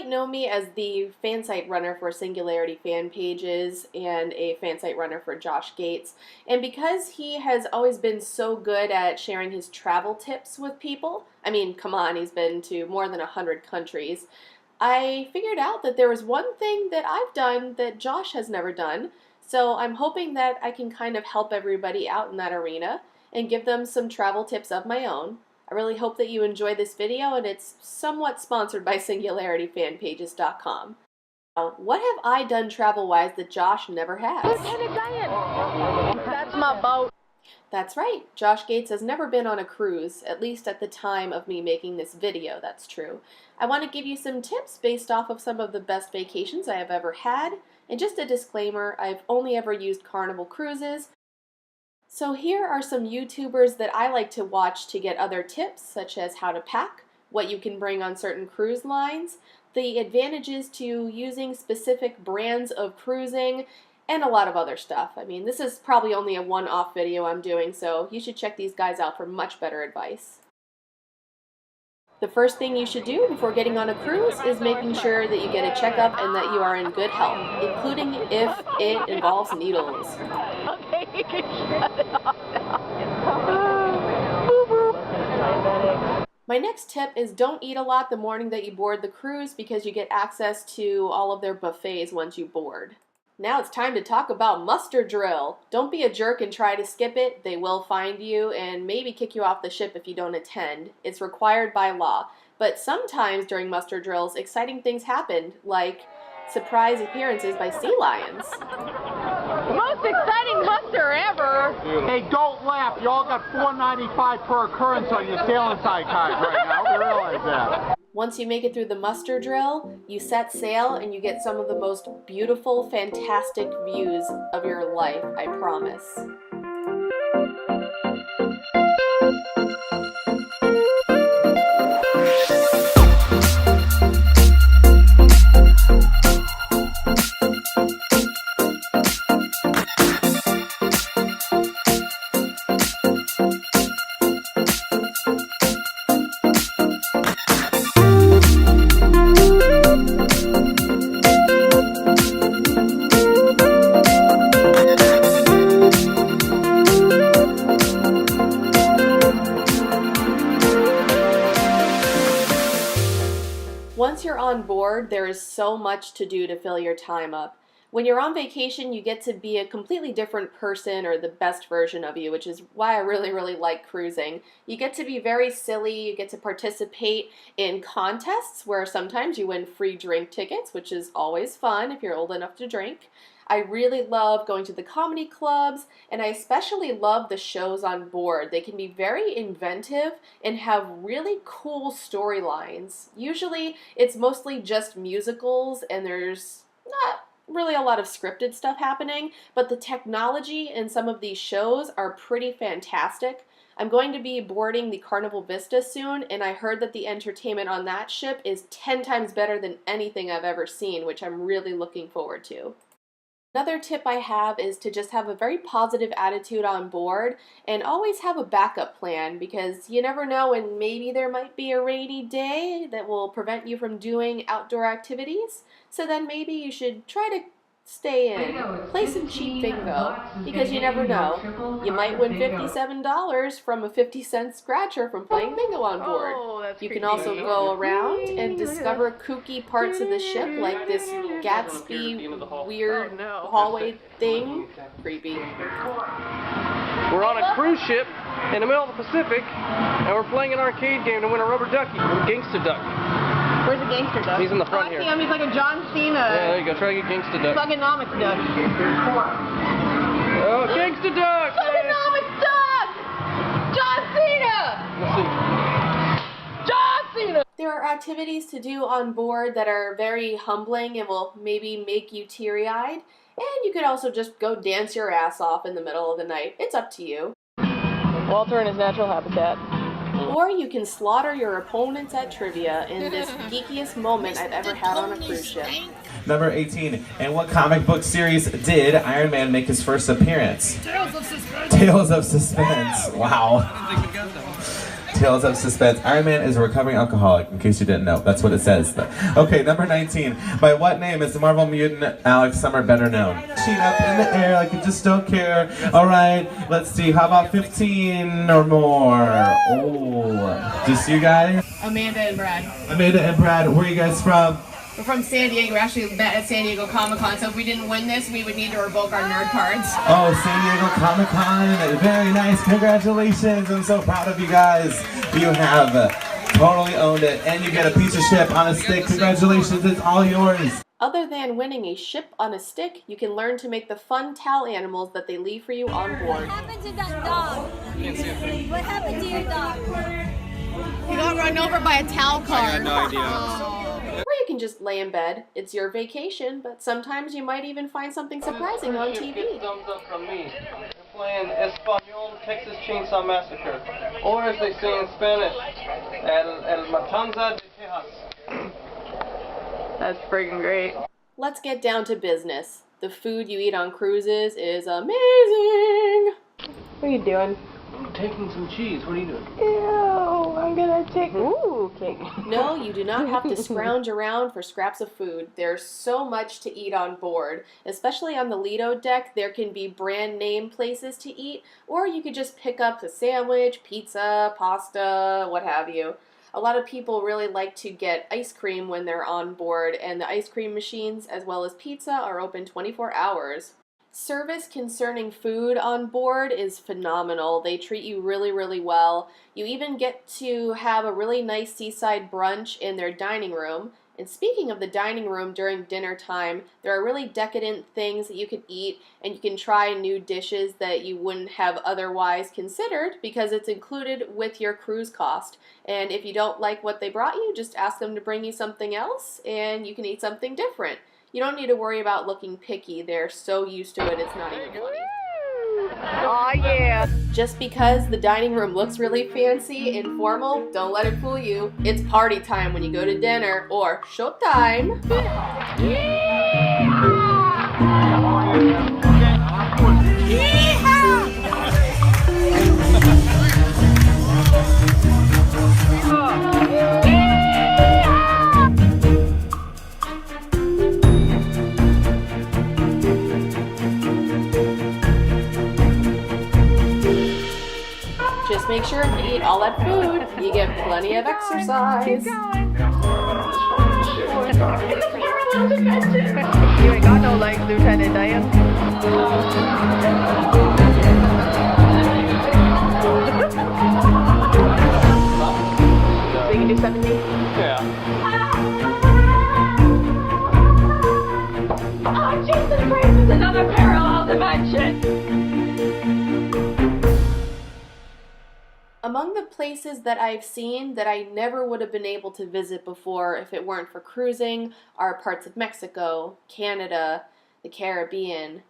might know me as the fan site runner for Singularity fan pages and a fan site runner for Josh Gates. And because he has always been so good at sharing his travel tips with people, I mean, come on, he's been to more than 100 countries, I figured out that there was one thing that I've done that Josh has never done. So I'm hoping that I can kind of help everybody out in that arena and give them some travel tips of my own. I really hope that you enjoy this video, and it's somewhat sponsored by SingularityFanPages.com. Now, what have I done travel-wise that Josh never has? That's my boat. That's right. Josh Gates has never been on a cruise, at least at the time of me making this video, that's true. I want to give you some tips based off of some of the best vacations I have ever had, and just a disclaimer, I've only ever used Carnival Cruises. So here are some YouTubers that I like to watch to get other tips, such as how to pack, what you can bring on certain cruise lines, the advantages to using specific brands of cruising, and a lot of other stuff. I mean, this is probably only a one-off video I'm doing, so you should check these guys out for much better advice. The first thing you should do before getting on a cruise is making sure that you get a checkup and that you are in good health, including if it involves needles. Okay, you can shut it off now. My next tip is don't eat a lot the morning that you board the cruise because you get access to all of their buffets once you board. Now it's time to talk about muster drill. Don't be a jerk and try to skip it. They will find you and maybe kick you off the ship if you don't attend. It's required by law. But sometimes during muster drills, exciting things happen, like surprise appearances by sea lions. The most exciting muster ever. Hey, don't laugh. You all got $4.95 per occurrence on your sailing side cards right now. You realize that. Once you make it through the muster drill, you set sail and you get some of the most beautiful, fantastic views of your life, I promise. Once you're on board, there is so much to do to fill your time up. When you're on vacation, you get to be a completely different person or the best version of you, which is why I really like cruising. You get to be very silly, you get to participate in contests where sometimes you win free drink tickets, which is always fun if you're old enough to drink. I really love going to the comedy clubs, and I especially love the shows on board. They can be very inventive and have really cool storylines. Usually it's mostly just musicals and there's not really a lot of scripted stuff happening, but the technology in some of these shows are pretty fantastic. I'm going to be boarding the Carnival Vista soon, and I heard that the entertainment on that ship is 10 times better than anything I've ever seen, which I'm really looking forward to. Another tip I have is to just have a very positive attitude on board and always have a backup plan, because you never know when maybe there might be a rainy day that will prevent you from doing outdoor activities. So then maybe you should try to stay in, play some cheap bingo, because you never know. You might win $57 from a 50-cent scratcher from playing bingo on board. You can also go around and discover kooky parts of the ship, like this Gatsby weird hallway thing. Creepy. We're on a cruise ship in the middle of the Pacific, and we're playing an arcade game to win a rubber ducky, a gangster duck. Where's the gangster duck? He's in the front here. I see him. He's like a John Cena. Yeah, there you go. Try to get gangster duck. Thugonomics duck. Oh, gangster duck! Thugonomics duck! John Cena! Let's see. John Cena! There are activities to do on board that are very humbling and will maybe make you teary-eyed. And you could also just go dance your ass off in the middle of the night. It's up to you. Walter in his natural habitat. Or you can slaughter your opponents at trivia in this geekiest moment I've ever had on a cruise ship. Number 18. In what comic book series did Iron Man make his first appearance? Tales of Suspense. Tales of Suspense. Wow. I didn't think we'd get that one. Tales of Suspense. Iron Man is a recovering alcoholic, in case you didn't know. That's what it says. Okay, number 19. By what name is the Marvel mutant Alex Summer better known? Sheet up in the air like you just don't care. Alright, let's see. How about 15 or more? Oh, just you guys? Amanda and Brad. Amanda and Brad, where are you guys from? We're from San Diego. We actually met at San Diego Comic-Con, so if we didn't win this, we would need to revoke our nerd cards. Oh, San Diego Comic-Con. Very nice. Congratulations. I'm so proud of you guys. You have totally owned it. And you get a piece of ship on a stick. Congratulations. It's all yours. Other than winning a ship on a stick, you can learn to make the fun towel animals that they leave for you on board. What happened to that dog? What happened to your dog? He got run over by a towel car. I got no idea. Or you can just lay in bed. It's your vacation, but sometimes you might even find something surprising on TV. Thumbs up from me. We're playing Espanol Texas Chainsaw Massacre. Or as they say in Spanish, El Matanza de Texas. That's freaking great. Let's get down to business. The food you eat on cruises is amazing. What are you doing? I'm taking some cheese. What are you doing? Ew, I'm gonna take. Ooh, cake. No, you do not have to scrounge around for scraps of food. There's so much to eat on board. Especially on the Lido deck, there can be brand name places to eat, or you could just pick up a sandwich, pizza, pasta, what have you. A lot of people really like to get ice cream when they're on board, and the ice cream machines as well as pizza are open 24 hours. Service concerning food on board is phenomenal. They treat you really, really well. You even get to have a really nice seaside brunch in their dining room. And speaking of the dining room during dinner time, there are really decadent things that you can eat, and you can try new dishes that you wouldn't have otherwise considered because it's included with your cruise cost. And if you don't like what they brought you, just ask them to bring you something else and you can eat something different. You don't need to worry about looking picky. They're so used to it, it's not even funny. Oh yeah. Just because the dining room looks really fancy and formal, don't let it fool you. It's party time when you go to dinner or showtime. Just make sure if you eat all that food, you get plenty of exercise. You ain't got no legs, Lieutenant Diane. So you can do 70? Yeah. Oh, Jesus Christ, it's another parallel dimension! Among the places that I've seen that I never would have been able to visit before if it weren't for cruising are parts of Mexico, Canada, the Caribbean.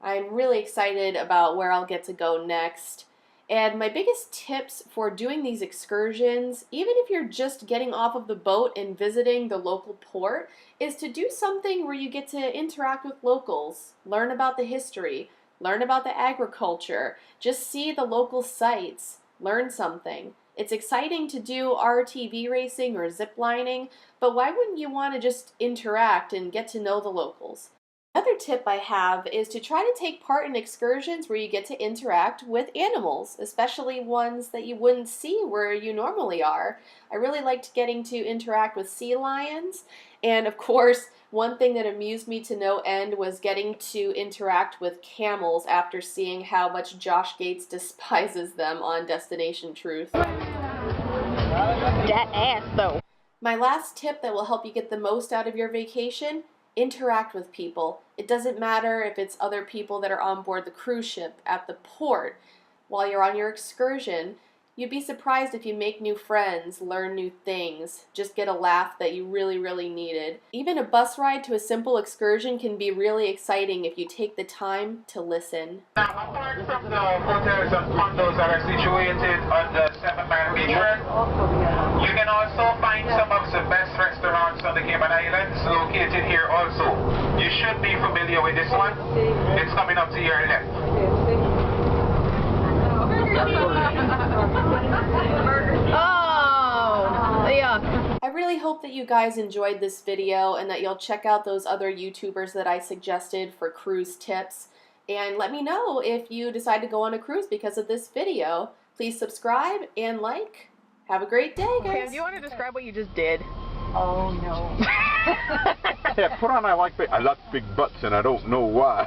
I'm really excited about where I'll get to go next. And my biggest tips for doing these excursions, even if you're just getting off of the boat and visiting the local port, is to do something where you get to interact with locals, learn about the history, learn about the agriculture, just see the local sites. Learn something. It's exciting to do RTV racing or zip lining, but why wouldn't you want to just interact and get to know the locals? Another tip I have is to try to take part in excursions where you get to interact with animals, especially ones that you wouldn't see where you normally are. I really liked getting to interact with sea lions, and of course, one thing that amused me to no end was getting to interact with camels after seeing how much Josh Gates despises them on Destination Truth. That ass, though. My last tip that will help you get the most out of your vacation: interact with people. It doesn't matter if it's other people that are on board the cruise ship, at the port, while you're on your excursion. You'd be surprised if you make new friends, learn new things, just get a laugh that you really, really needed. Even a bus ride to a simple excursion can be really exciting if you take the time to listen. Now, apart from the hotels and condos that are situated on the Seven-Mile Beach Road, you can also find some of the best restaurants on the Cayman Islands located here also. You should be familiar with this one. It's coming up to your left. Oh, yeah. I really hope that you guys enjoyed this video and that you'll check out those other YouTubers that I suggested for cruise tips. And let me know if you decide to go on a cruise because of this video. Please subscribe and like. Have a great day, guys. Pam, do you want to describe what you just did? Oh no. Yeah, put on I like big butts and I don't know why.